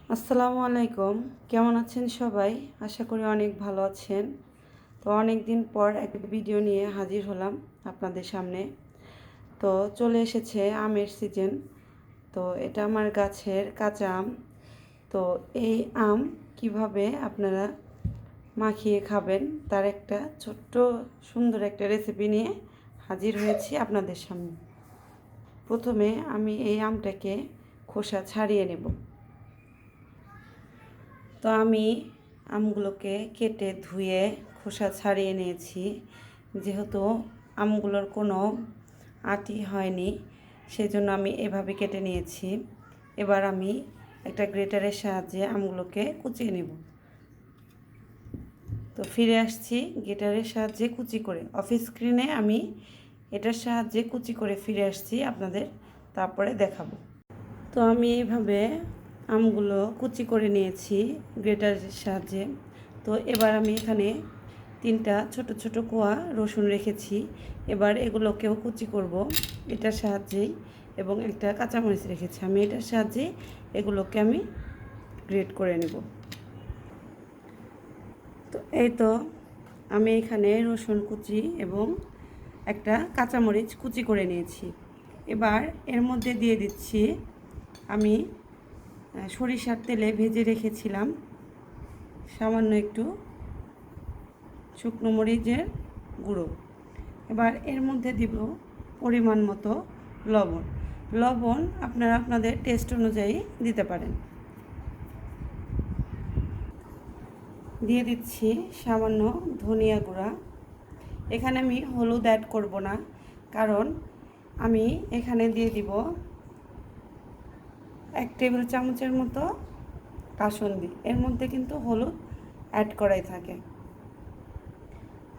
আসসালামু আলাইকুম। কেমন আছেন সবাই? আশা করি অনেক ভালো আছেন। তো অনেক দিন পর একটা ভিডিও নিয়ে হাজির হলাম আপনাদের সামনে। তো চলে এসেছে আমের সিজন। তো এটা আমার গাছের কাঁচা আম। তো এই আম কিভাবে আপনারা মাখিয়ে খাবেন তার একটা ছোট্ট সুন্দর একটা রেসিপি নিয়ে হাজির হয়েছি আপনাদের সামনে। প্রথমে আমি এই আমটাকে খোসা ছাড়িয়ে নেব। তো আমি আমগুলোকে কেটে ধুয়ে খোসা ছাড়িয়ে নিয়েছি। যেহেতু আমগুলোর কোনো আঁটি হয়নি, সেজন্য আমি এভাবে কেটে নিয়েছি। এবার আমি একটা গ্রেটারের সাহায্যে আমগুলোকে কুচিয়ে নেব। তো ফিরে আসছি গ্রেটারের সাহায্যে কুচি করে। অফ স্ক্রিনে আমি এটার সাহায্যে কুচি করে ফিরে আসছি আপনাদের, তারপরে দেখাবো। তো আমি এইভাবে আমগুলো কুচি করে নিয়েছি গ্রেটারের সাহায্যে। তো এবার আমি এখানে 3টা ছোট ছোট কোয়া রসুন রেখেছি। এবার এগুলোকেও কুচি করব এটার সাহায্যেই, এবং একটা কাঁচামরিচ রেখেছি। আমি এটার সাহায্যে এগুলোকে আমি গ্রেট করে নেব। তো এই তো আমি এখানে রসুন কুচি এবং একটা কাঁচামরিচ কুচি করে নিয়েছি। এবার এর মধ্যে দিয়ে দিচ্ছি আমি সরিষার তেলে ভেজে রেখেছিলাম সামান্য একটু শুকনো মরিচের গুঁড়ো। এবার এর মধ্যে দিব পরিমাণ মতো লবণ। লবণ আপনারা আপনাদের টেস্ট অনুযায়ী দিতে পারেন। দিয়ে দিচ্ছি সামান্য ধনিয়া গুঁড়া। এখানে আমি হলুদ অ্যাড করব না, কারণ আমি এখানে দিয়ে দিব 1 টেবিল চামচের মতো কাসুন্দি। এর মধ্যে কিন্তু হলুদ অ্যাড করাই থাকে।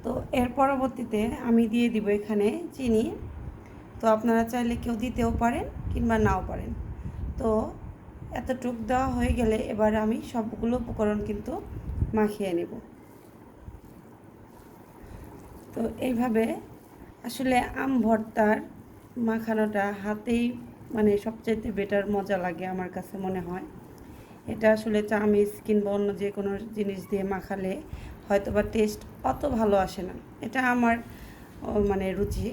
তো এর পরবর্তীতে আমি দিয়ে দিব এখানে চিনি। তো আপনারা চাইলে কেউ দিতেও পারেন কিংবা নাও পারেন। তো এতটুক দেওয়া হয়ে গেলে এবার আমি সবগুলো উপকরণ কিন্তু মাখিয়ে নেব। তো এইভাবে আসলে আম ভর্তার মাখানোটা হাতেই সবচাইতে বেটার মজা লাগে আমার কাছে মনে হয়। এটা আসলে চামিচ কিংবা অন্য যে কোনো জিনিস দিয়ে মাখালে হয়তো বা টেস্ট অত ভালো আসে না। এটা আমার রুচি।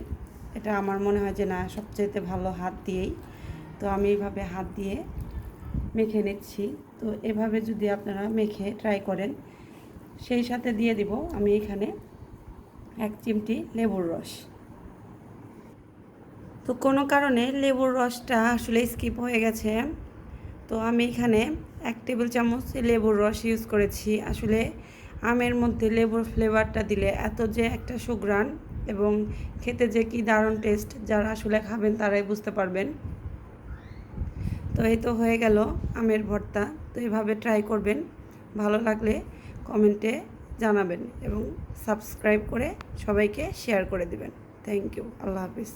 এটা আমার মনে হয় যে না, সবচাইতে ভালো হাত দিয়েই। তো আমি এইভাবে হাত দিয়ে মেখে নিচ্ছি। তো এভাবে যদি আপনারা মেখে ট্রাই করেন। সেই সাথে দিয়ে দিব আমি এখানে 1 চিমটি লেবুর রস। তো কোনো কারণে লেবুর রসটা আসলে স্কিপ হয়ে গেছে। তো আমি এখানে 1 টেবিল চামচ লেবুর রস ইউজ করেছি। আসলে আমের মধ্যে লেবুর ফ্লেভারটা দিলে এত যে একটা সুঘ্রাণ এবং খেতে যে কি দারুণ টেস্ট, যারা আসলে খাবেন তারাই বুঝতে পারবেন। তো এই তো হয়ে গেল আমের ভর্তা। তো এভাবে ট্রাই করবেন। ভালো লাগলে কমেন্টে জানাবেন এবং সাবস্ক্রাইব করে সবাইকে শেয়ার করে দিবেন। Thank you. আল্লাহ হাফিজ।